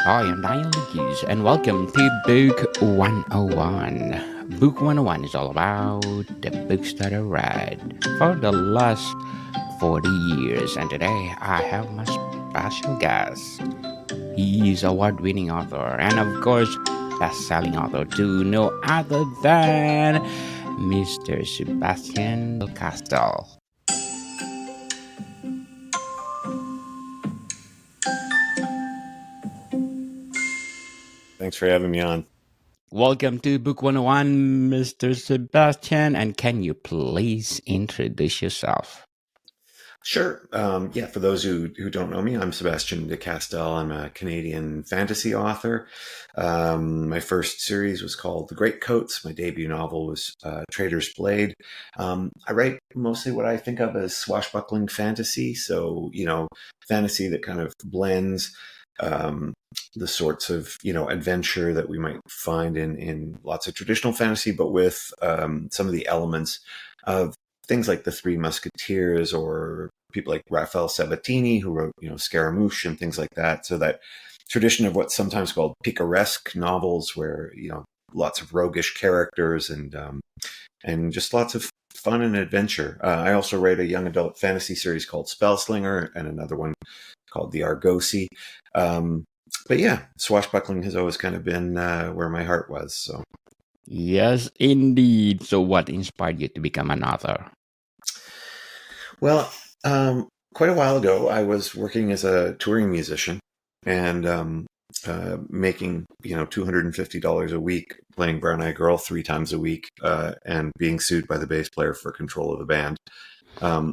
Hi, I'm Damelas and welcome to Book 101. Book 101 is all about the books that I read for the last 40 years, and today I have my special guest. He is award-winning author and, of course, best-selling author too, no other than Mr. Sebastien Castell. Thanks for having me on. Welcome to Book 101, Mr. Sebastian, and can you please introduce yourself? Sure. Yeah, for those who don't know me, I'm Sebastien de Castell. I'm a Canadian fantasy author. My first series was called The Greatcoats. My debut novel was Traitor's Blade. I write mostly what I think of as swashbuckling fantasy. So, fantasy that kind of blends um, the sorts of, adventure that we might find in lots of traditional fantasy, but with some of the elements of things like the Three Musketeers or people like Raphael Sabatini, who wrote, Scaramouche and things like that. So that tradition of what's sometimes called picaresque novels, where lots of roguish characters and just lots of fun and adventure. I also write a young adult fantasy series called Spellslinger and another one called The Argosy. But yeah, swashbuckling has always kind of been where my heart was. So. Yes, indeed. So, what inspired you to become an author? Well, quite a while ago, I was working as a touring musician and making $250 a week, playing Brown Eyed Girl 3 times a week, and being sued by the bass player for control of the band,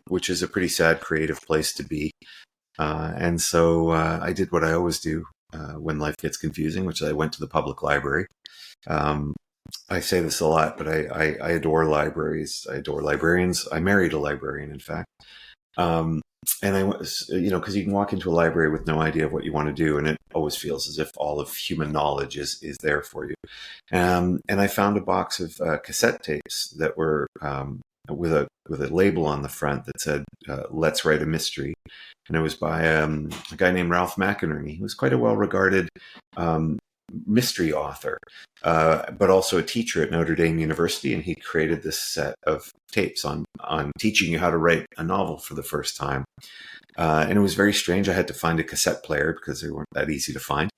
which is a pretty sad creative place to be. And so I did what I always do when life gets confusing, which is I went to the public library. Um, I say this a lot, but I adore libraries. I adore librarians. I married a librarian, in fact. Um, and I was, because you can walk into a library with no idea of what you want to do, and it always feels as if all of human knowledge is there for you. And I found a box of cassette tapes that were with a label on the front that said "Let's Write a Mystery," and it was by a guy named Ralph McInerney. He was quite a well-regarded um, mystery author, but also a teacher at Notre Dame University, and he created this set of tapes on teaching you how to write a novel for the first time. And it was very strange. I had to find a cassette player because they weren't that easy to find.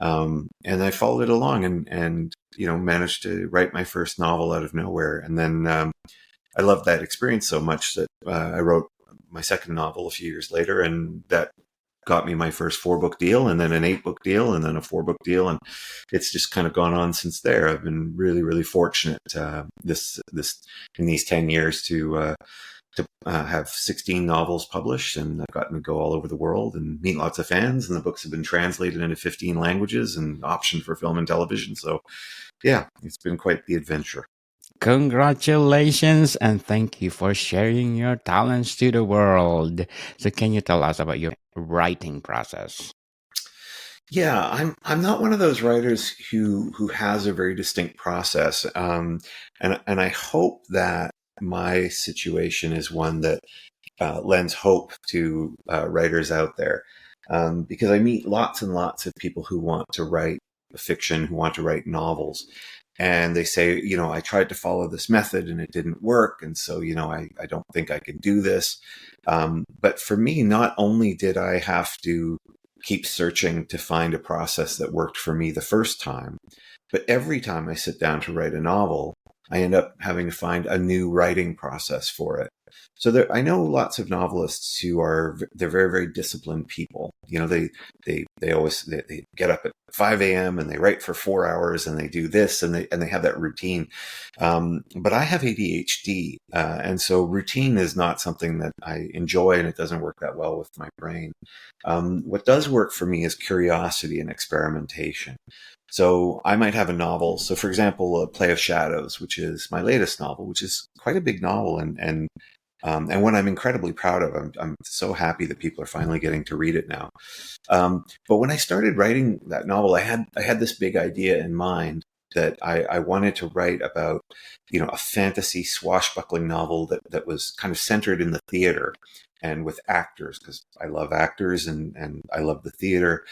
And I followed it along and managed to write my first novel out of nowhere. And then I loved that experience so much that I wrote my second novel a few years later, and that got me my first 4-book deal, and then an 8-book deal, and then a 4-book deal, and it's just kind of gone on since there. I've been really, really fortunate this in these 10 years to have 16 novels published, and I've gotten to go all over the world and meet lots of fans, and the books have been translated into 15 languages and optioned for film and television. So yeah, it's been quite the adventure. Congratulations and thank you for sharing your talents to the world. So, can you tell us about your writing process? Yeah, I'm not one of those writers who has a very distinct process, and I hope that my situation is one that lends hope to writers out there, because I meet lots and lots of people who want to write fiction, who want to write novels, and they say, I tried to follow this method and it didn't work, and so I don't think I can do this. But for me, not only did I have to keep searching to find a process that worked for me the first time, but every time I sit down to write a novel, I end up having to find a new writing process for it. So I know lots of novelists who they're very, very disciplined people. They get up at 5 a.m. and they write for 4 hours and they do this and they have that routine. But I have ADHD, and so routine is not something that I enjoy, and it doesn't work that well with my brain. What does work for me is curiosity and experimentation. So I might have a novel. So for example, A Play of Shadows, which is my latest novel, which is quite a big novel and one I'm incredibly proud of. I'm so happy that people are finally getting to read it now. But when I started writing that novel, I had this big idea in mind that I wanted to write about, a fantasy swashbuckling novel that was kind of centered in the theater and with actors, because I love actors and I love the theater.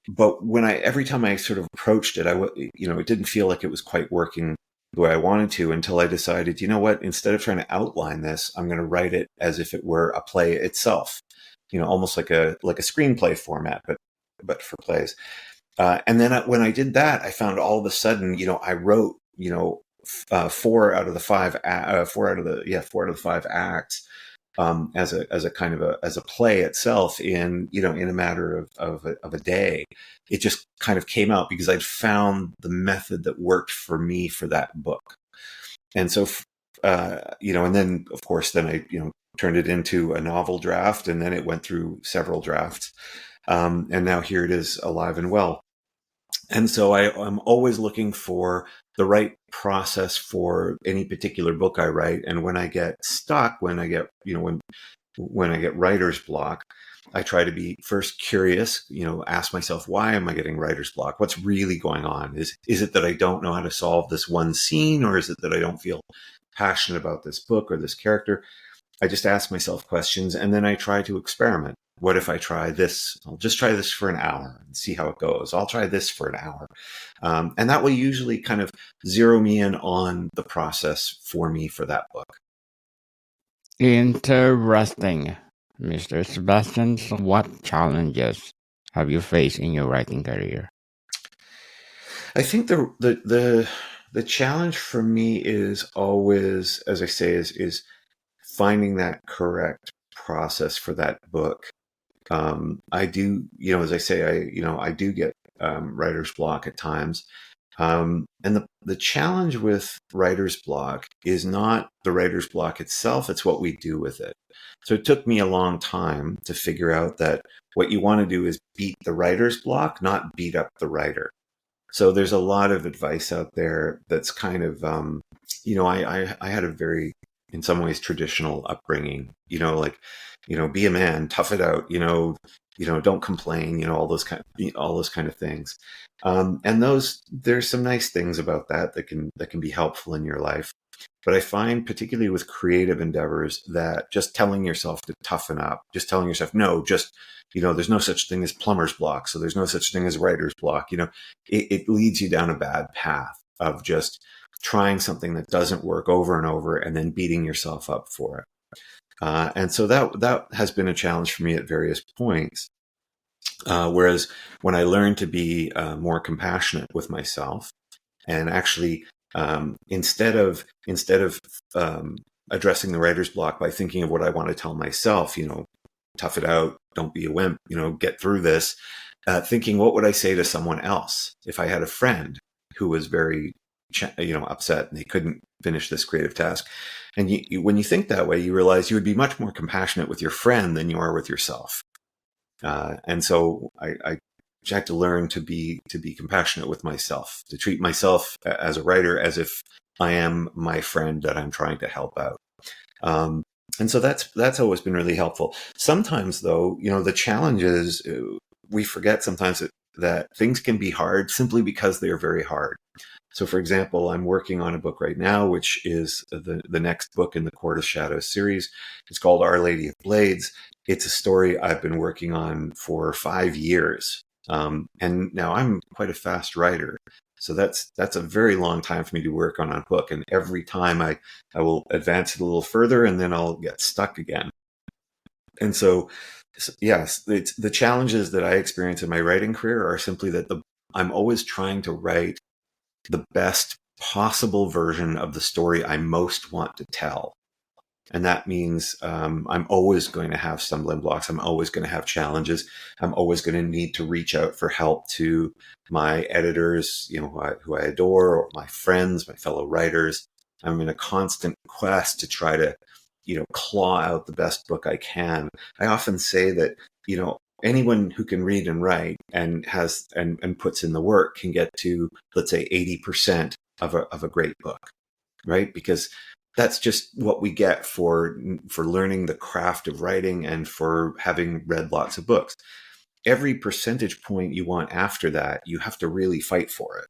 but every time I sort of approached it, it didn't feel like it was quite working the way I wanted to, until I decided, you know what, instead of trying to outline this, I'm going to write it as if it were a play itself, almost like a screenplay format, but for plays. And then when I did that, I found all of a sudden, I wrote, 4 out of the 5 acts, as a kind of as a play itself in a matter of a day. It just kind of came out because I'd found the method that worked for me for that book. And so, and then of course, then I, turned it into a novel draft, and then it went through several drafts. And now here it is, alive and well. And so I'm always looking for the right process for any particular book I write. And when I get stuck, when I get writer's block, I try to be first curious, ask myself, why am I getting writer's block? What's really going on? Is it that I don't know how to solve this one scene, or is it that I don't feel passionate about this book or this character? I just ask myself questions, and then I try to experiment. What if I try this? I'll just try this for an hour and see how it goes. I'll try this for an hour. And that will usually kind of zero me in on the process for me for that book. Interesting. Mr. Sebastien, what challenges have you faced in your writing career? I think the challenge for me is always, as I say, is finding that correct process for that book. I do, as I say, I do get writer's block at times. And the challenge with writer's block is not the writer's block itself, it's what we do with it. So it took me a long time to figure out that what you want to do is beat the writer's block, not beat up the writer. So there's a lot of advice out there that's kind of, I had a very, in some ways, traditional upbringing, be a man, tough it out, don't complain, all those kind of things. And there's some nice things about that can be helpful in your life. But I find, particularly with creative endeavors, that just telling yourself to toughen up, just telling yourself, no, just, there's no such thing as plumber's block. So there's no such thing as writer's block. It leads you down a bad path of just trying something that doesn't work over and over and then beating yourself up for it. And so that has been a challenge for me at various points. Whereas when I learned to be more compassionate with myself, and actually instead of addressing the writer's block by thinking of what I want to tell myself, tough it out, don't be a wimp, get through this, thinking, what would I say to someone else if I had a friend who was very upset and they couldn't finish this creative task? And when you think that way, you realize you would be much more compassionate with your friend than you are with yourself. And so I had to learn to be compassionate with myself, to treat myself as a writer as if I am my friend that I'm trying to help out. And so that's always been really helpful. Sometimes, though, the challenge is we forget sometimes that things can be hard simply because they are very hard. So, for example, I'm working on a book right now, which is the next book in the Court of Shadows series. It's called Our Lady of Blades. It's a story I've been working on for 5 years. And now I'm quite a fast writer. So that's a very long time for me to work on a book. And every time I will advance it a little further and then I'll get stuck again. And so, yes, it's the challenges that I experience in my writing career are simply that I'm always trying to write the best possible version of the story I most want to tell. And that means I'm always going to have stumbling blocks. I'm always going to have challenges. I'm always going to need to reach out for help to my editors, who I adore, or my friends, my fellow writers. I'm in a constant quest to try to, claw out the best book I can. I often say that, anyone who can read and write and has and puts in the work can get to, let's say, 80% of a great book, right? Because that's just what we get for learning the craft of writing and for having read lots of books. Every percentage point you want after that, you have to really fight for it.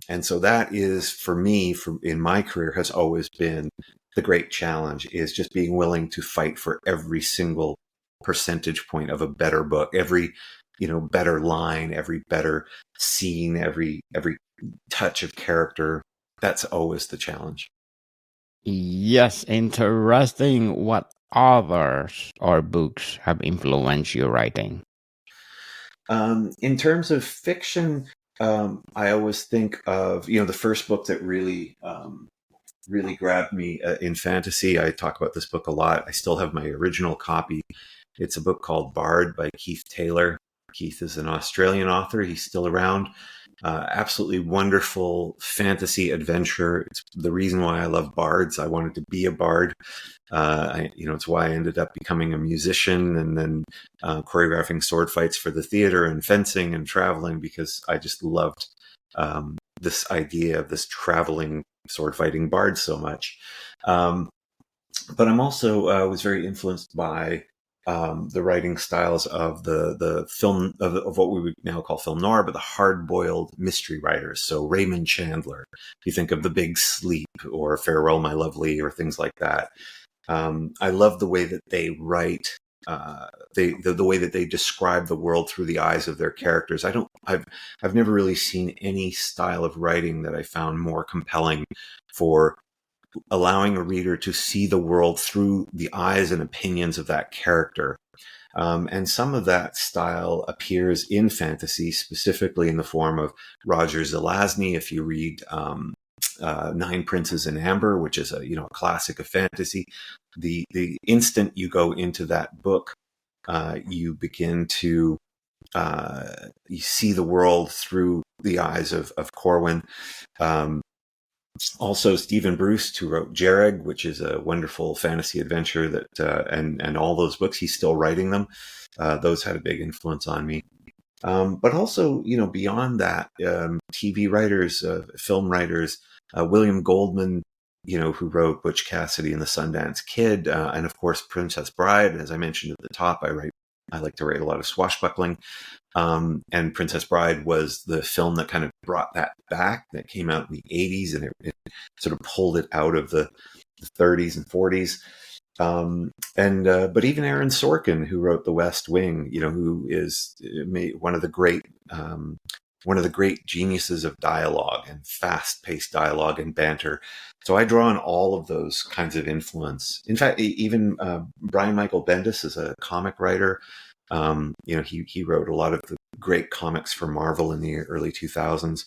And so that is, for me, in my career, has always been the great challenge, is just being willing to fight for every single percentage point of a better book, every better line, every better scene, every touch of character. That's always the challenge. Yes, interesting. What authors or books have influenced your writing? In terms of fiction, I always think of the first book that really grabbed me in fantasy. I talk about this book a lot. I still have my original copy. It's a book called Bard by Keith Taylor. Keith is an Australian author. He's still around. Absolutely wonderful fantasy adventure. It's the reason why I love bards. I wanted to be a bard. It's why I ended up becoming a musician and then choreographing sword fights for the theater and fencing and traveling, because I just loved this idea of this traveling sword fighting bard so much. But I'm also was very influenced by the writing styles of the film of what we would now call film noir, but the hard-boiled mystery writers. So Raymond Chandler, if you think of The Big Sleep or Farewell My Lovely or things like that. I love the way that they write. The way that they describe the world through the eyes of their characters. I've never really seen any style of writing that I found more compelling for allowing a reader to see the world through the eyes and opinions of that character. And some of that style appears in fantasy, specifically in the form of Roger Zelazny. If you read Nine Princes in Amber, which is a classic of fantasy, the instant you go into that book, you begin to you see the world through the eyes of Corwin. Also, Stephen Bruce, who wrote Jereg, which is a wonderful fantasy adventure that and all those books, he's still writing them. Those had a big influence on me. But also, beyond that, TV writers, film writers, William Goldman, who wrote Butch Cassidy and the Sundance Kid, and of course Princess Bride. As I mentioned at the top, I like to write a lot of swashbuckling. And Princess Bride was the film that kind of brought that back. That came out in the 80s, and it sort of pulled it out of the 30s and 40s. But even Aaron Sorkin, who wrote The West Wing, who is one of the great geniuses of dialogue and fast-paced dialogue and banter. So I draw on all of those kinds of influence. In fact, even Brian Michael Bendis is a comic writer. He wrote a lot of the great comics for Marvel in the early 2000s,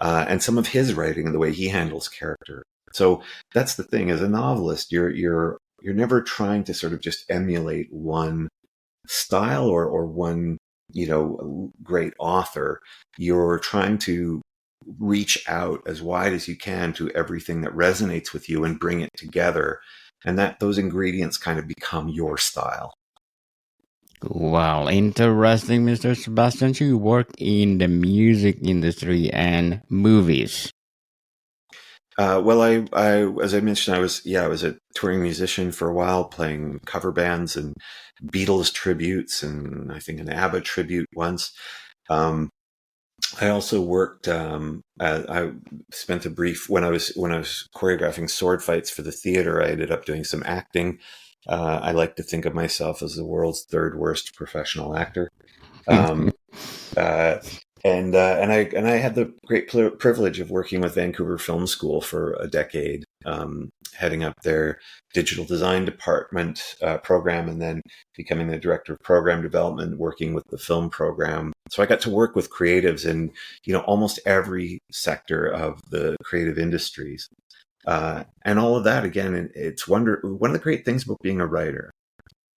and some of his writing and the way he handles character. So that's the thing: as a novelist, you're never trying to sort of just emulate one style or one great author. You're trying to reach out as wide as you can to everything that resonates with you and bring it together, and that those ingredients kind of become your style. Wow, interesting, Mr. Sebastian. You work in the music industry and movies. Well, I, as I mentioned, I was a touring musician for a while, playing cover bands and Beatles tributes, and I think an ABBA tribute once. I also worked. I spent a brief when I was choreographing sword fights for the theater. I ended up doing some acting. I like to think of myself as the world's third worst professional actor. Um, uh, and I had the great privilege of working with Vancouver Film School for a decade, heading up their digital design department program, and then becoming the director of program development, working with the film program. So I got to work with creatives in almost every sector of the creative industries, and all of that. Again, it's one of the great things about being a writer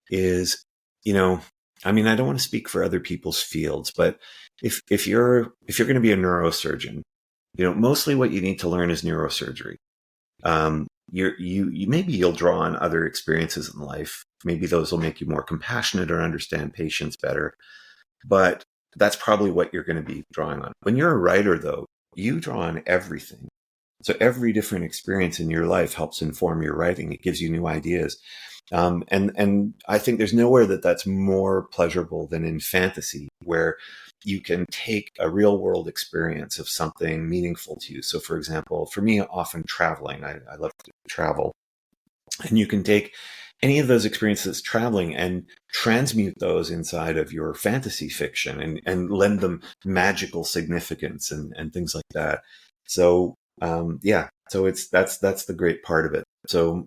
is, I mean, I don't want to speak for other people's fields, but if you're going to be a neurosurgeon, mostly what you need to learn is neurosurgery. You maybe you'll draw on other experiences in life. Maybe those will make you more compassionate or understand patients better. But that's probably what you're going to be drawing on. When you're a writer, though, you draw on everything. So every different experience in your life helps inform your writing. It gives you new ideas. And I think there's nowhere that's more pleasurable than in fantasy, where you can take a real world experience of something meaningful to you. So, for example, for me, often traveling, I love to travel. And you can take any of those experiences traveling and transmute those inside of your fantasy fiction and lend them magical significance and things like that. So yeah, so that's the great part of it. So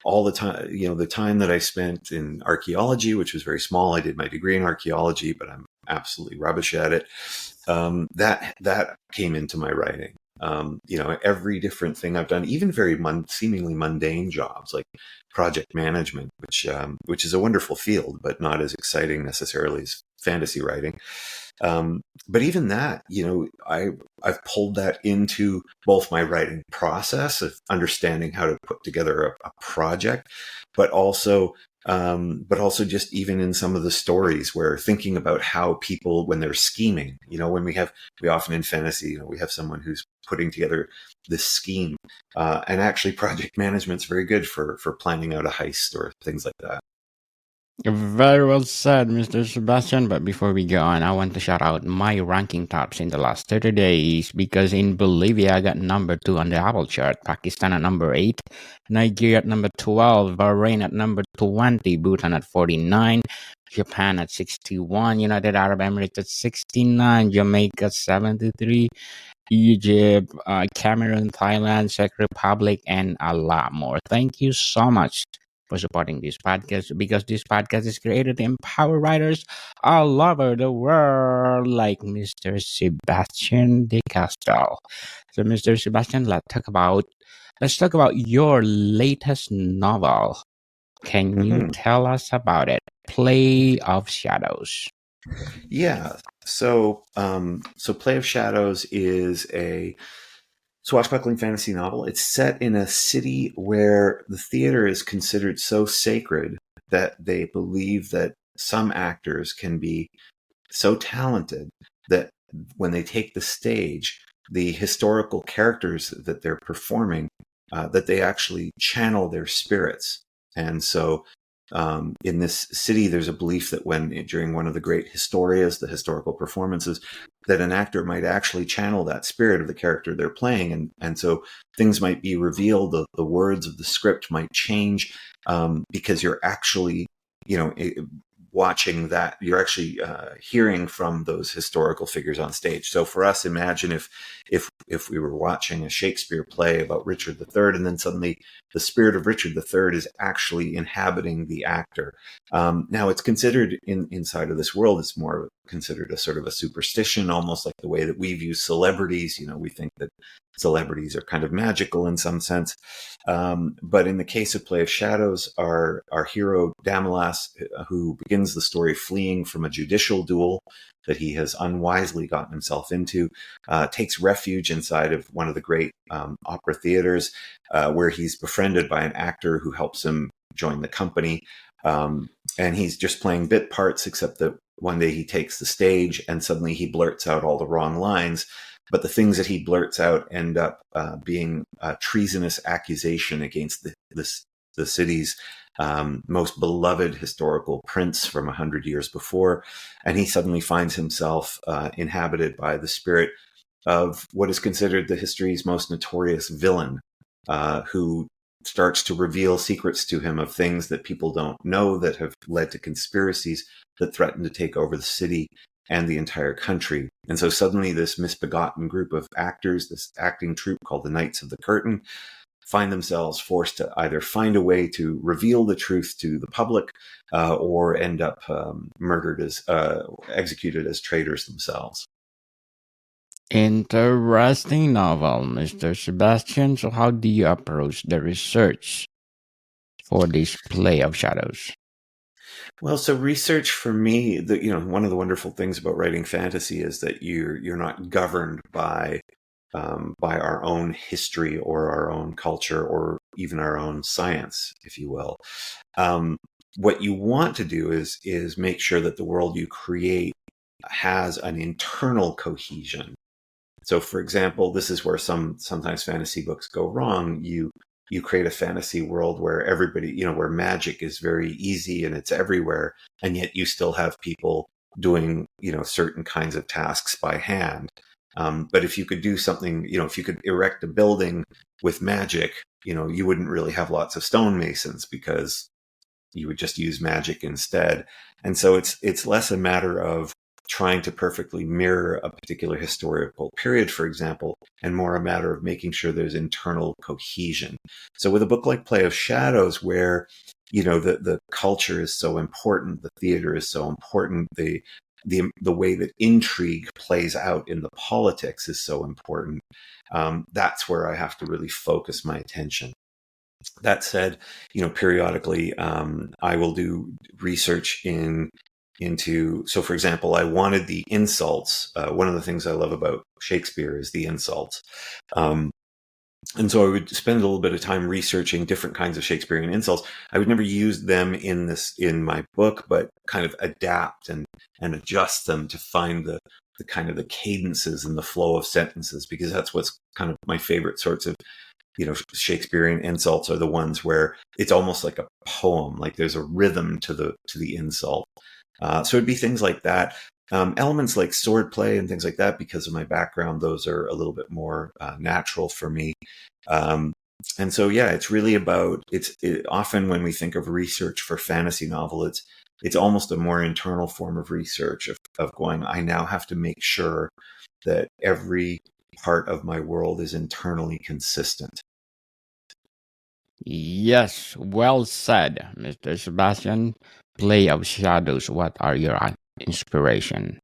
all the time, the time that I spent in archaeology, which was very small, I did my degree in archaeology, but I'm absolutely rubbish at it. That came into my writing. Every different thing I've done, even very seemingly mundane jobs like project management, which is a wonderful field, but not as exciting necessarily as fantasy writing. But even that, I've pulled that into both my writing process of understanding how to put together a project, but also just even in some of the stories where thinking about how people, when they're scheming, when we often in fantasy, we have someone who's putting together this scheme, and actually project management's very good for planning out a heist or things like that. Very well said, Mr. Sebastian. But before we go on, I want to shout out my ranking tops in the last 30 days because in Bolivia, I got number 2 on the Apple chart, Pakistan at number 8, Nigeria at number 12, Bahrain at number 20, Bhutan at 49, Japan at 61, United Arab Emirates at 69, Jamaica 73, Egypt, Cameroon, Thailand, Czech Republic, and a lot more. Thank you so much for supporting this podcast because this podcast is created to empower writers all over the world, like Mr. Sebastien de Castell. So, Mr. Sebastian, let's talk about your latest novel. Can you tell us about it? Play of Shadows. Yeah. So Play of Shadows is a swashbuckling fantasy novel. It's set in a city where the theater is considered so sacred that they believe that some actors can be so talented that when they take the stage, the historical characters that they're performing, that they actually channel their spirits. And so in this city, there's a belief that during one of the great historias, the historical performances, that an actor might actually channel that spirit of the character they're playing. And so things might be revealed, the words of the script might change, because you're actually, watching that, you're actually hearing from those historical figures on stage. So for us, imagine if we were watching a Shakespeare play about Richard III, and then suddenly the spirit of Richard III is actually inhabiting the actor. Now it's considered inside of this world, it's more considered a sort of a superstition, almost like the way that we view celebrities. We think that celebrities are kind of magical in some sense. But in the case of Play of Shadows, our hero Damelas, who begins the story fleeing from a judicial duel that he has unwisely gotten himself into, takes refuge inside of one of the great opera theaters, where he's befriended by an actor who helps him join the company. And he's just playing bit parts, except that one day he takes the stage and suddenly he blurts out all the wrong lines. But the things that he blurts out end up being a treasonous accusation against the city's most beloved historical prince from 100 years before. And he suddenly finds himself inhabited by the spirit of what is considered the history's most notorious villain, who starts to reveal secrets to him of things that people don't know that have led to conspiracies that threaten to take over the city and the entire country. And so suddenly this misbegotten group of actors, this acting troupe called the Knights of the Curtain, find themselves forced to either find a way to reveal the truth to the public, or end up executed as traitors themselves. Interesting novel, Mr. Sebastian. So how do you approach the research for this Play of Shadows? Well, so research for me, one of the wonderful things about writing fantasy is that you're not governed by our own history or our own culture or even our own science, if you will. What you want to do is make sure that the world you create has an internal cohesion. So, for example, this is where sometimes fantasy books go wrong. You create a fantasy world where everybody, where magic is very easy and it's everywhere, and yet you still have people doing, certain kinds of tasks by hand. But if you could do something, if you could erect a building with magic, you wouldn't really have lots of stonemasons because you would just use magic instead. And so it's less a matter of trying to perfectly mirror a particular historical period, for example, and more a matter of making sure there's internal cohesion. So with a book like Play of Shadows, where the culture is so important, the theater is so important, the way that intrigue plays out in the politics is so important. That's where I have to really focus my attention. That said, periodically I will do research into. So, for example, I wanted the insults. One of the things I love about Shakespeare is the insults. And so I would spend a little bit of time researching different kinds of Shakespearean insults. I would never use them in my book, but kind of adapt and adjust them to find the kind of the cadences and the flow of sentences, because that's what's kind of my favorite sorts of Shakespearean insults are the ones where it's almost like a poem, like there's a rhythm to the insult. So it'd be things like that. Elements like swordplay and things like that, because of my background, those are a little bit more natural for me. And so, yeah, it's really about, often when we think of research for fantasy novel, it's almost a more internal form of research of going, I now have to make sure that every part of my world is internally consistent. Yes, well said, Mr. Sebastian. Play of Shadows, what are your inspiration?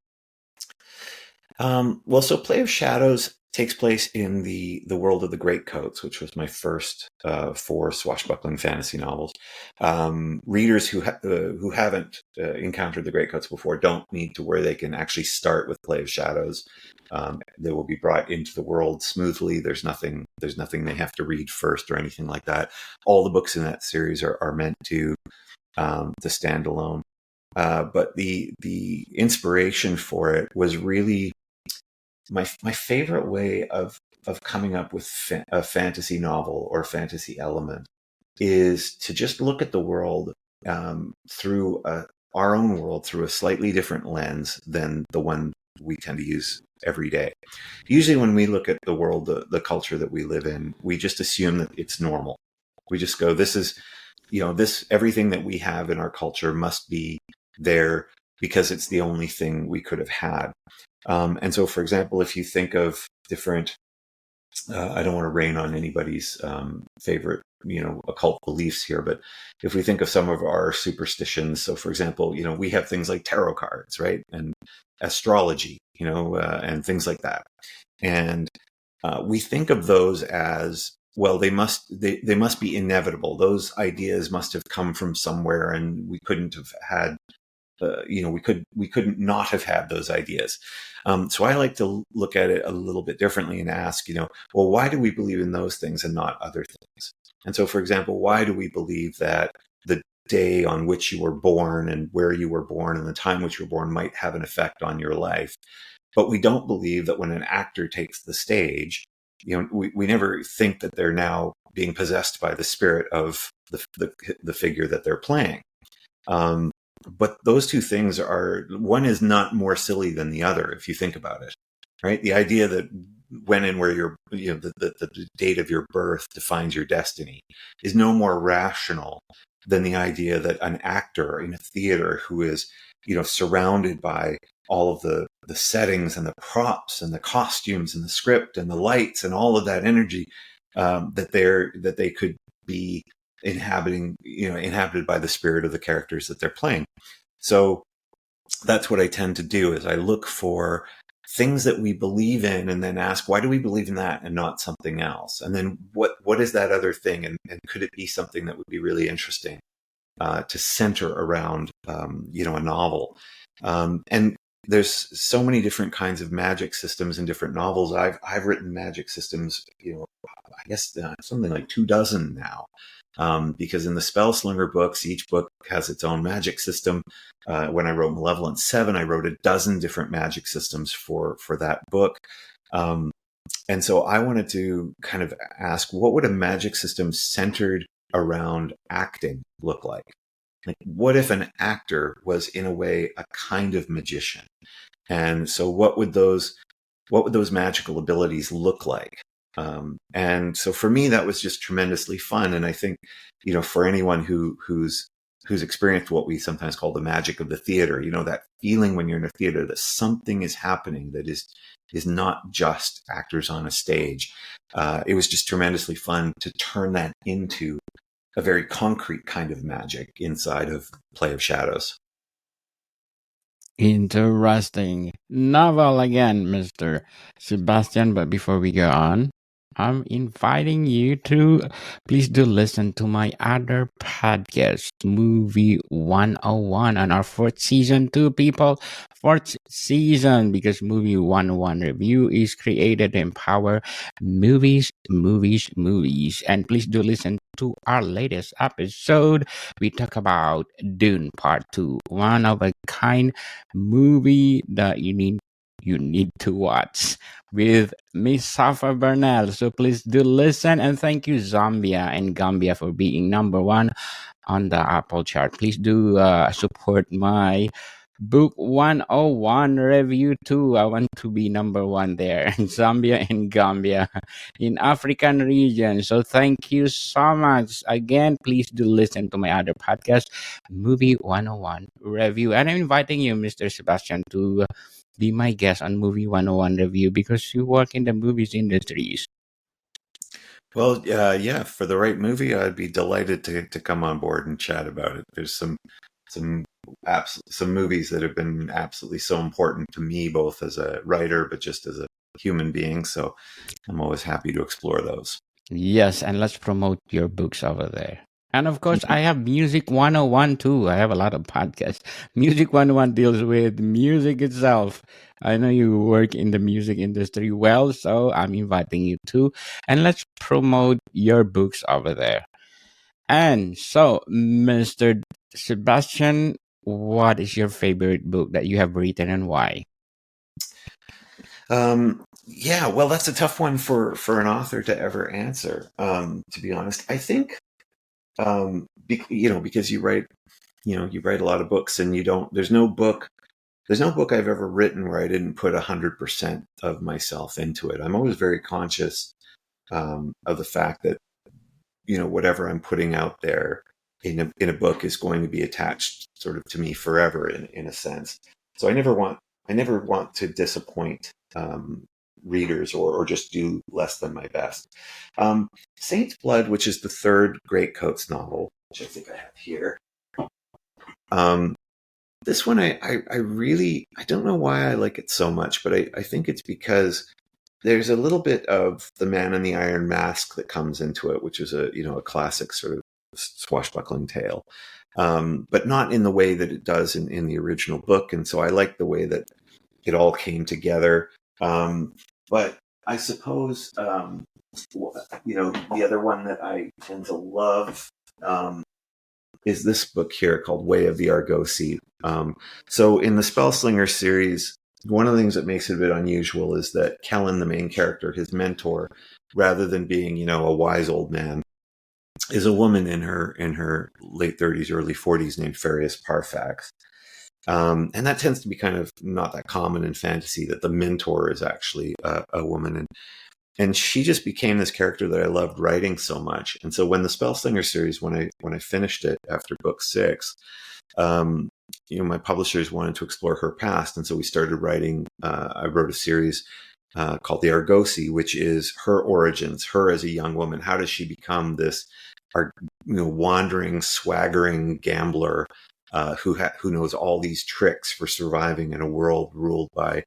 Well, so Play of Shadows takes place in the world of the Greatcoats, which was my first 4 swashbuckling fantasy novels. Readers who haven't encountered the Greatcoats before don't need to worry. They can actually start with Play of Shadows. They will be brought into the world smoothly. There's nothing they have to read first or anything like that. All the books in that series are meant to stand alone. But the inspiration for it was really my favorite way of coming up with a fantasy novel or fantasy element is to just look at the world through our own world through a slightly different lens than the one we tend to use every day. Usually when we look at the world, the culture that we live in, we just assume that it's normal. We just go, this is, everything that we have in our culture must be there because it's the only thing we could have had. And so, for example, if you think of different, I don't want to rain on anybody's favorite, occult beliefs here, but if we think of some of our superstitions, so for example, we have things like tarot cards, right? And astrology, and things like that. And we think of those as, well, they must be inevitable. Those ideas must have come from somewhere, and we couldn't have had we couldn't not have had those ideas. So I like to look at it a little bit differently and ask, well, why do we believe in those things and not other things? And so, for example, why do we believe that the day on which you were born and where you were born and the time which you were born might have an effect on your life? But we don't believe that when an actor takes the stage, we never think that they're now being possessed by the spirit of the figure that they're playing. But those two things one is not more silly than the other, if you think about it, right? The idea that when and where the date of your birth defines your destiny is no more rational than the idea that an actor in a theater who is, surrounded by all of the settings and the props and the costumes and the script and the lights and all of that energy, that they could be inhabited by the spirit of the characters that they're playing. So that's what I tend to do, is I look for things that we believe in and then ask, why do we believe in that and not something else? And then what is that other thing? And could it be something that would be really interesting to center around, a novel? And there's so many different kinds of magic systems in different novels. I've written magic systems, I guess something like 24 now. Because in the Spellslinger books, each book has its own magic system. When I wrote Malevolent 7, I wrote 12 different magic systems for that book. And so I wanted to kind of ask, what would a magic system centered around acting look like? Like, what if an actor was, in a way, a kind of magician? And so what would those magical abilities look like? And so for me, that was just tremendously fun. And I think, for anyone who's who's experienced what we sometimes call the magic of the theater. That feeling when you're in a theater that something is happening that is not just actors on a stage. It was just tremendously fun to turn that into a very concrete kind of magic inside of Play of Shadows. Interesting novel again, Mr. Sebastian. But before we go on, I'm inviting you to please do listen to my other podcast, Movie 101, on our fourth season, too, people. Fourth season, because Movie 101 review is created to empower movies, movies, movies. And please do listen to our latest episode. We talk about Dune Part 2, one of a kind movie that you need to watch with Miss Safa Bernal. So please do listen, and thank you Zambia and Gambia for being number one on the Apple chart. Please do support my Book 101 review too. I want to be number one there in Zambia and Gambia in African region. So thank you so much. Again, please do listen to my other podcast, Movie 101 Review. And I'm inviting you, Mr. Sebastian, to be my guest on Movie 101 Review because you work in the movies industries. Well, yeah, for the right movie, I'd be delighted to come on board and chat about it. There's some some movies that have been absolutely so important to me, both as a writer, but just as a human being. So I'm always happy to explore those. Yes, and let's promote your books over there. And of course, I have Music 101 too. I have a lot of podcasts. Music 101 deals with music itself. I know you work in the music industry well, so I'm inviting you too. And let's promote your books over there. And so, Mr. Sebastian, what is your favorite book that you have written and why? Yeah, well, that's a tough one for an author to ever answer. To be honest, I think because you write a lot of books, and you don't. There's no book I've ever written where I didn't put 100% of myself into it. I'm always very conscious of the fact that whatever I'm putting out there in a book is going to be attached sort of to me forever in a sense. So I never want to disappoint readers or just do less than my best. Saint's Blood, which is the third Greatcoats novel, which I think I have here. This one I really I don't know why I like it so much, but I think it's because there's a little bit of the Man in the Iron Mask that comes into it, which is a classic sort of swashbuckling tale, but not in the way that it does in the original book. And so I like the way that it all came together. But I suppose the other one that I tend to love is this book here called Way of the Argosy. So in the Spellslinger series, one of the things that makes it a bit unusual is that Kellen, the main character, his mentor, rather than being, a wise old man, is a woman in her late 30s, early 40s named Farius Parfax. And that tends to be kind of not that common in fantasy, that the mentor is actually a woman. And she just became this character that I loved writing so much. And so when the Spellslinger series, when I finished it after book 6, my publishers wanted to explore her past, and so we started writing. I wrote a series called The Argosy, which is her origins, her as a young woman. How does she become this, wandering, swaggering gambler who knows all these tricks for surviving in a world ruled by,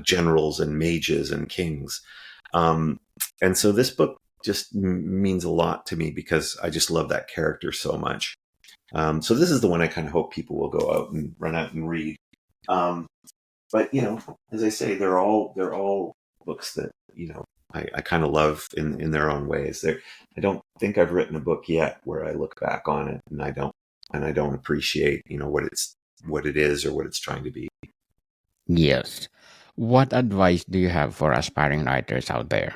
generals and mages and kings. And so this book just means a lot to me because I just love that character so much. So this is the one I kind of hope people will go out and run out and read. But as I say, they're all books that I kind of love in their own ways. I don't think I've written a book yet where I look back on it and I don't appreciate what it is or what it's trying to be. Yes. What advice do you have for aspiring writers out there?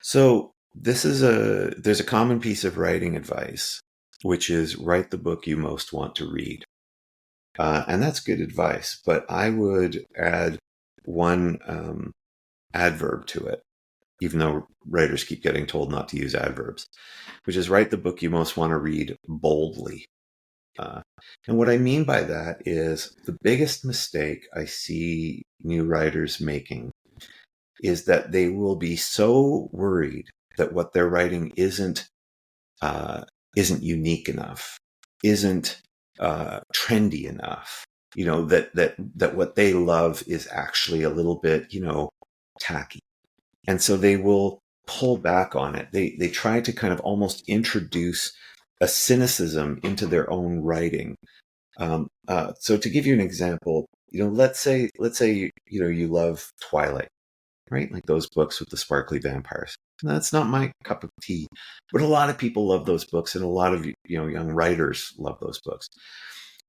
So there's a common piece of writing advice, which is write the book you most want to read. And that's good advice, but I would add one adverb to it. even though writers keep getting told not to use adverbs, which is write the book you most want to read boldly. And what I mean by that is the biggest mistake I see new writers making is that they will be so worried that what they're writing isn't unique enough, isn't trendy enough. That what they love is actually a little bit, tacky, and so they will pull back on it. They try to kind of almost introduce a cynicism into their own writing. So to give you an example, let's say you love Twilight, right? Like those books with the sparkly vampires. That's not my cup of tea, but a lot of people love those books, and a lot of young writers love those books.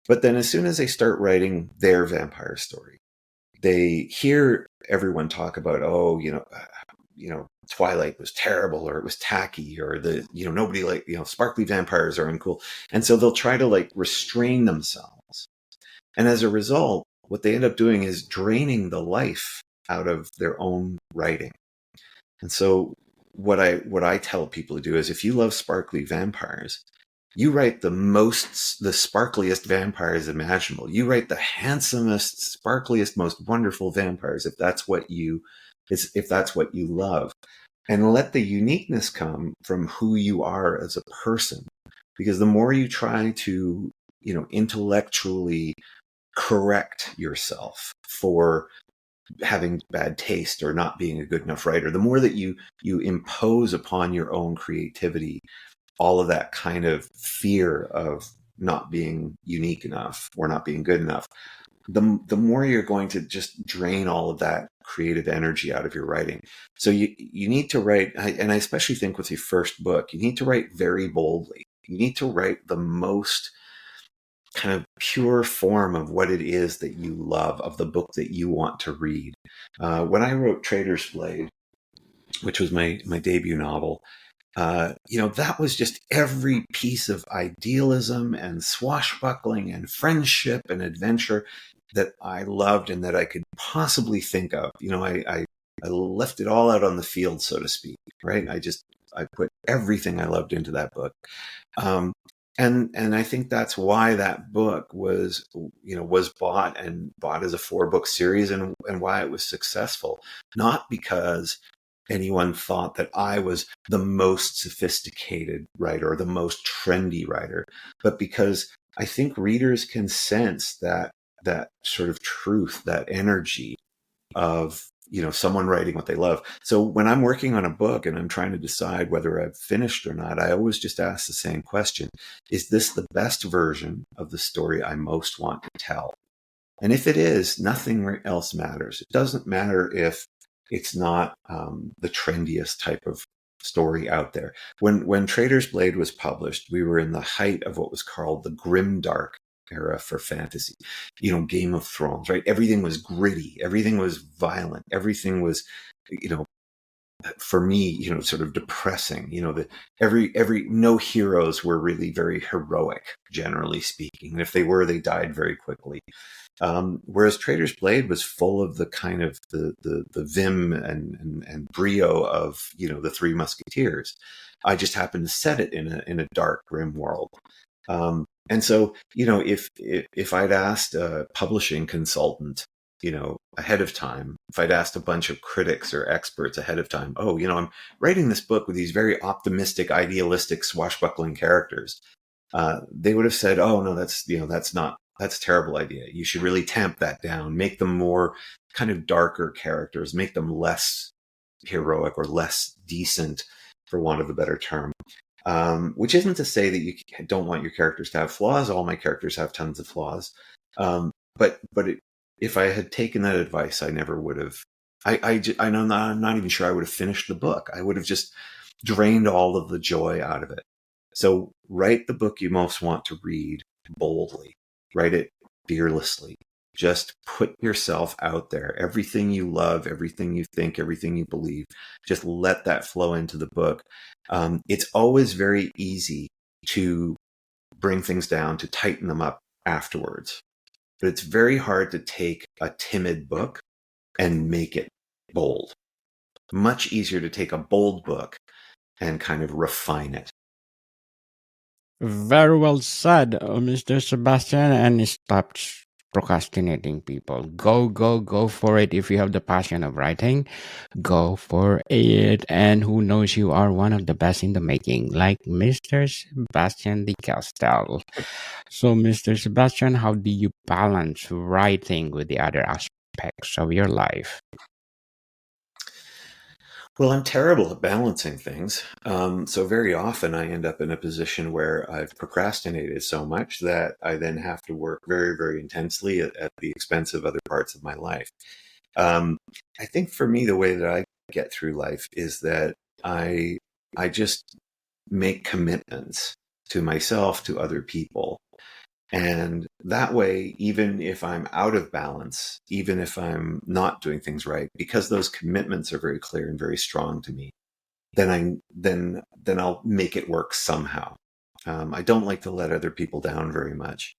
But then, as soon as they start writing their vampire story, they hear everyone talk about, Twilight was terrible, or it was tacky, or nobody sparkly vampires are uncool. And so they'll try to restrain themselves. And as a result, what they end up doing is draining the life out of their own writing. And so what I tell people to do is, if you love sparkly vampires, you write the sparkliest vampires imaginable. You write the handsomest, sparkliest, most wonderful vampires, if that's what you love. And let the uniqueness come from who you are as a person. Because the more you try to, intellectually correct yourself for having bad taste or not being a good enough writer, the more that you impose upon your own creativity all of that kind of fear of not being unique enough or not being good enough, the more you're going to just drain all of that creative energy out of your writing. So you need to write, and I especially think with your first book, you need to write very boldly. You need to write the most kind of pure form of what it is that you love, of the book that you want to read. When I wrote Traitor's Blade, which was my debut novel, that was just every piece of idealism and swashbuckling and friendship and adventure that I loved and that I could possibly think of. I left it all out on the field, so to speak, right? I put everything I loved into that book. And I think that's why that book was bought as a 4-book series, and why it was successful. Not because anyone thought that I was the most sophisticated writer or the most trendy writer, but because I think readers can sense that sort of truth, that energy of someone writing what they love. So when I'm working on a book and I'm trying to decide whether I've finished or not, I always just ask the same question: is this the best version of the story I most want to tell? And if it is, nothing else matters. It doesn't matter if it's not the trendiest type of story out there. When Traitor's Blade was published, we were in the height of what was called the grimdark era for fantasy. Game of Thrones, right? Everything was gritty. Everything was violent. Everything was, for me, sort of depressing. No heroes were really very heroic, generally speaking. And if they were, they died very quickly. Whereas Traitor's Blade was full of the kind of the vim and brio of the Three Musketeers. I just happened to set it in a dark, grim world. And so if I'd asked a publishing consultant ahead of time, if I'd asked a bunch of critics or experts ahead of time, I'm writing this book with these very optimistic, idealistic, swashbuckling characters, they would have said, oh no, that's a terrible idea. You should really tamp that down, make them more kind of darker characters, make them less heroic or less decent, for want of a better term. Which isn't to say that you don't want your characters to have flaws. All my characters have tons of flaws. But if I had taken that advice, I never would have. I'm not even sure I would have finished the book. I would have just drained all of the joy out of it. So write the book you most want to read boldly. Write it fearlessly. Just put yourself out there. Everything you love, everything you think, everything you believe, just let that flow into the book. It's always very easy to bring things down, to tighten them up afterwards. But it's very hard to take a timid book and make it bold. Much easier to take a bold book and kind of refine it. Very well said, Mr. Sebastian. And stop procrastinating, people. Go for it. If you have the passion of writing, go for it. And who knows, you are one of the best in the making, like Mr. Sebastien de Castell. So, Mr. Sebastian, how do you balance writing with the other aspects of your life? Well, I'm terrible at balancing things. So very often I end up in a position where I've procrastinated so much that I then have to work very, very intensely at the expense of other parts of my life. Um, I think for me, the way that I get through life is that I I just make commitments to myself, to other people. And that way, even if I'm out of balance, even if I'm not doing things right, because those commitments are very clear and very strong to me, then I'll make it work somehow. I don't like to let other people down very much.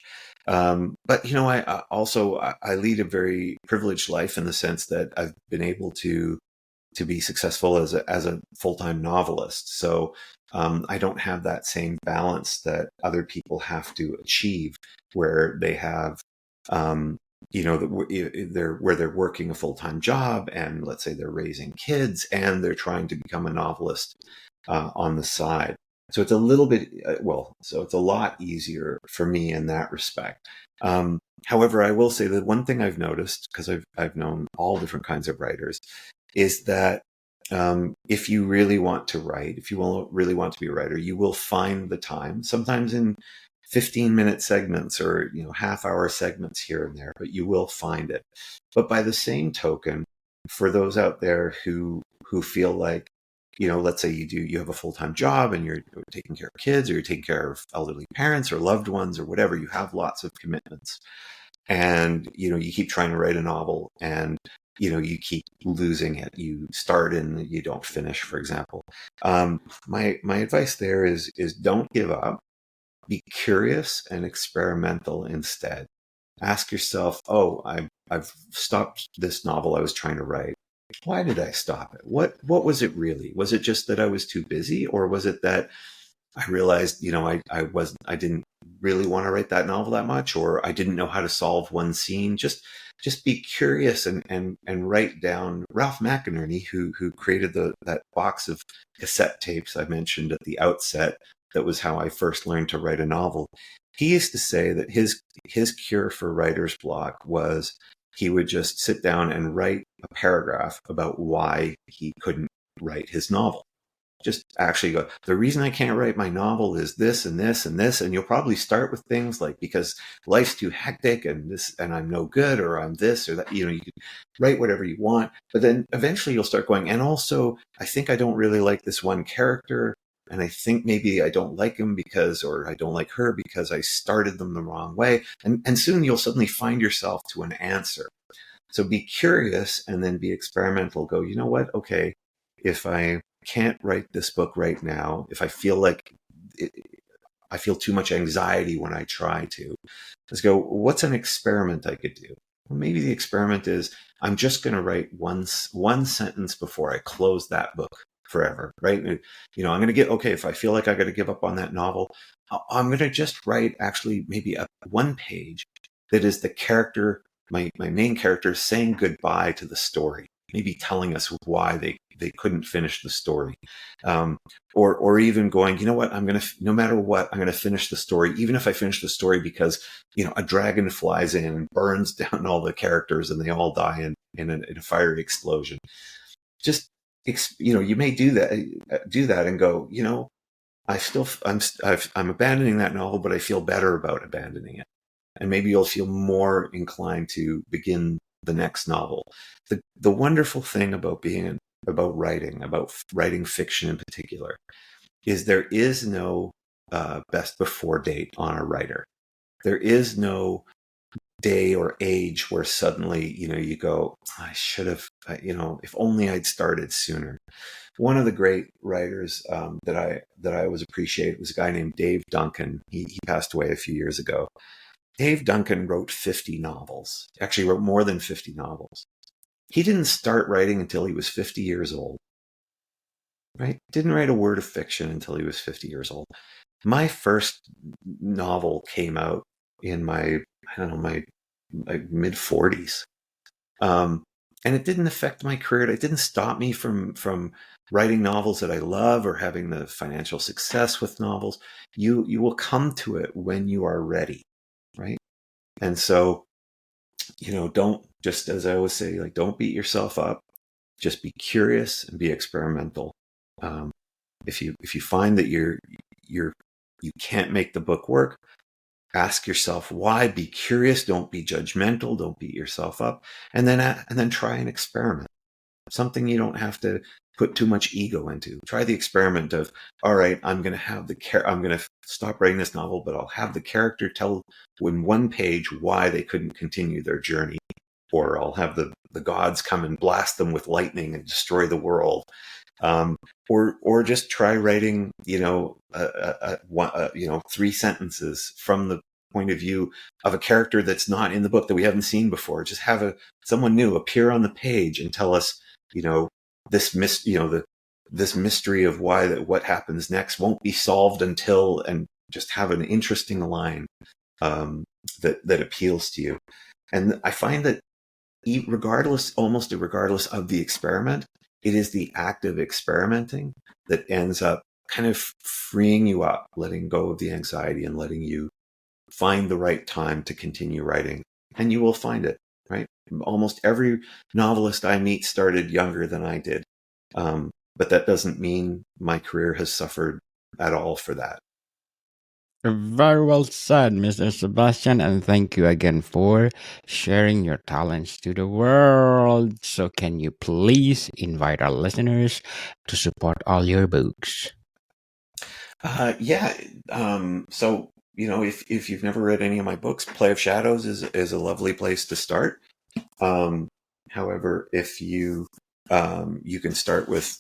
But I also I lead a very privileged life in the sense that I've been able to be successful as a full-time novelist. So I don't have that same balance that other people have to achieve, where they have, where they're working a full-time job, and let's say they're raising kids, and they're trying to become a novelist on the side. So it's a little bit, so it's a lot easier for me in that respect. However, I will say that one thing I've noticed, because I've known all different kinds of writers, is that if you really want to write, if you will really want to be a writer, you will find the time, sometimes in 15-minute segments or half-hour segments here and there, but you will find it. But by the same token, for those out there who feel like, let's say you have a full-time job and you're taking care of kids, or you're taking care of elderly parents or loved ones or whatever, you have lots of commitments, and you keep trying to write a novel, and you keep losing it. You start and you don't finish, for example. My advice there is don't give up. Be curious and experimental instead. Ask yourself, oh, I've stopped this novel I was trying to write. Why did I stop it? What was it really? Was it just that I was too busy, or was it that I realized, I didn't really want to write that novel that much, or I didn't know how to solve one scene. Just be curious and write down. Ralph McInerney, who created that box of cassette tapes I mentioned at the outset, that was how I first learned to write a novel. He used to say that his cure for writer's block was he would just sit down and write a paragraph about why he couldn't write his novel. Just actually go, the reason I can't write my novel is this and this and this. And you'll probably start with things like, because life's too hectic and this, and I'm no good, or I'm this or that. You can write whatever you want, but then eventually you'll start going, and also I think I don't really like this one character, and I think maybe I don't like him or I don't like her because I started them the wrong way. And soon you'll suddenly find yourself to an answer. So be curious and then be experimental. Go, you know what? Okay, if I can't write this book right now, if I feel like I feel too much anxiety when I try to, let's go, what's an experiment I could do? Well, maybe the experiment is I'm just going to write one sentence before I close that book forever, right? I'm going to okay, if I feel like I got to give up on that novel, I'm going to just write actually maybe a one page that is the character, my main character, saying goodbye to the story, maybe telling us why they couldn't finish the story, or even going, you know what, no matter what, I'm gonna finish the story, even if I finish the story because a dragon flies in and burns down all the characters and they all die in a fiery explosion. Just you may do that and go, I'm abandoning that novel, but I feel better about abandoning it. And maybe you'll feel more inclined to begin the next novel. The wonderful thing about writing fiction in particular, is there is no best before date on a writer. There is no day or age where suddenly you go, I should have, if only I'd started sooner. One of the great writers that I always appreciate was a guy named Dave Duncan. He passed away a few years ago. Dave Duncan wrote 50 novels, actually wrote more than 50 novels. He didn't start writing until he was 50 years old, right? Didn't write a word of fiction until he was 50 years old. My first novel came out in my, I don't know, my mid 40s. And it didn't affect my career. It didn't stop me from writing novels that I love or having the financial success with novels. You will come to it when you are ready, right? And so, don't, just as I always say, like, don't beat yourself up. Just be curious and be experimental. Um, if you find that you can't make the book work, ask yourself why. Be curious. Don't be judgmental. Don't beat yourself up. And then try and experiment. Something you don't have to put too much ego into. Try the experiment of, all right, I'm going to stop writing this novel, but I'll have the character tell in one page why they couldn't continue their journey, or I'll have the gods come and blast them with lightning and destroy the world. Or just try writing, 3 sentences from the point of view of a character that's not in the book, that we haven't seen before. Just have someone new appear on the page and tell us, this this mystery of what happens next won't be solved until, and just have an interesting line that appeals to you. And I find that almost regardless of the experiment, it is the act of experimenting that ends up kind of freeing you up, letting go of the anxiety and letting you find the right time to continue writing. And you will find it, right? Almost every novelist I meet started younger than I did. But that doesn't mean my career has suffered at all for that. Very well said, Mr. Sebastian, and thank you again for sharing your talents to the world. So, can you please invite our listeners to support all your books? Yeah. So, if you've never read any of my books, Play of Shadows is a lovely place to start. However, if you can start with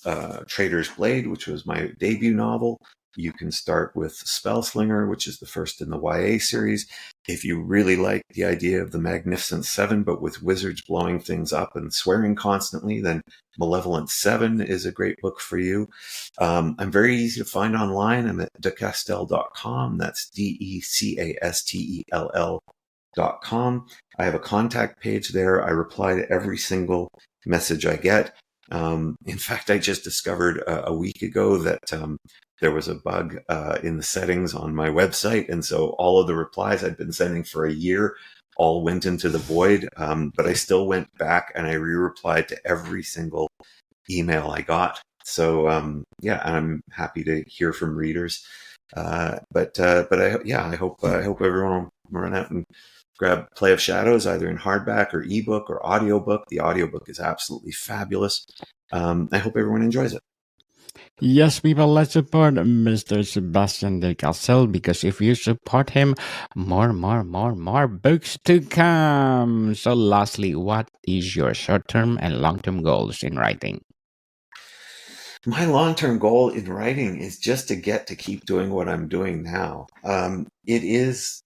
Traitor's Blade, which was my debut novel. You can start with Spellslinger, which is the first in the YA series. If you really like the idea of the Magnificent Seven, but with wizards blowing things up and swearing constantly, then Malevolent Seven is a great book for you. I'm very easy to find online. I'm at decastell.com. That's DECASTELL.com. I have a contact page there. I reply to every single message I get. In fact, I just discovered a week ago that there was a bug in the settings on my website. And so all of the replies I'd been sending for a year all went into the void. But I still went back and I re-replied to every single email I got. So, I'm happy to hear from readers. But I hope everyone will run out and grab Play of Shadows, either in hardback or ebook or audiobook. The audiobook is absolutely fabulous. I hope everyone enjoys it. Yes, people, let's support Mr. Sebastien de Castell, because if you support him, more books to come. So, lastly, what is your short-term and long-term goals in writing? My long-term goal in writing is just to get to keep doing what I'm doing now. It is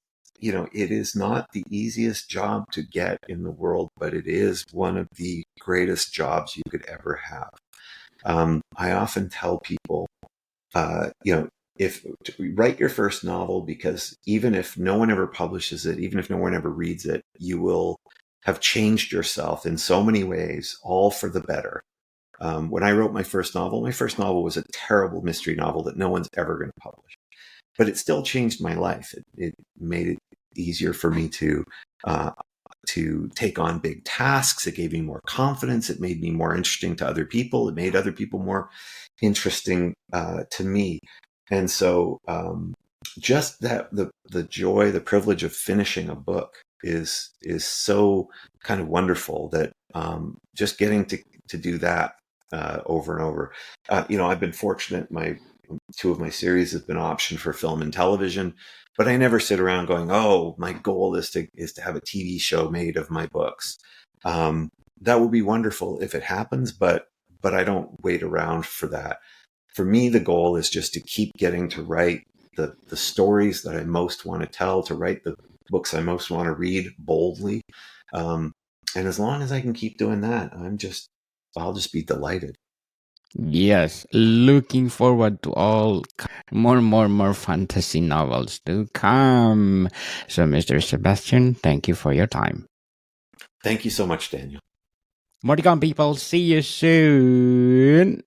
not the easiest job to get in the world, but it is one of the greatest jobs you could ever have. I often tell people, if to write your first novel, because even if no one ever publishes it, even if no one ever reads it, you will have changed yourself in so many ways, all for the better. When I wrote my first novel was a terrible mystery novel that no one's ever going to publish, but it still changed my life. It made it easier for me to take on big tasks. It gave me more confidence. It made me more interesting to other people. It made other people more interesting to me. And so just that the joy, the privilege of finishing a book is so kind of wonderful, that just getting to do that over and over. I've been fortunate. Two of my series have been optioned for film and television, but I never sit around going, "Oh, my goal is to have a TV show made of my books." That would be wonderful if it happens, but I don't wait around for that. For me, the goal is just to keep getting to write the stories that I most want to tell, to write the books I most want to read boldly. And as long as I can keep doing that, I'll just be delighted. Yes, looking forward to all more fantasy novels to come. So, Mr. Sebastian, thank you for your time. Thank you so much, Daniel. More to come, people. See you soon.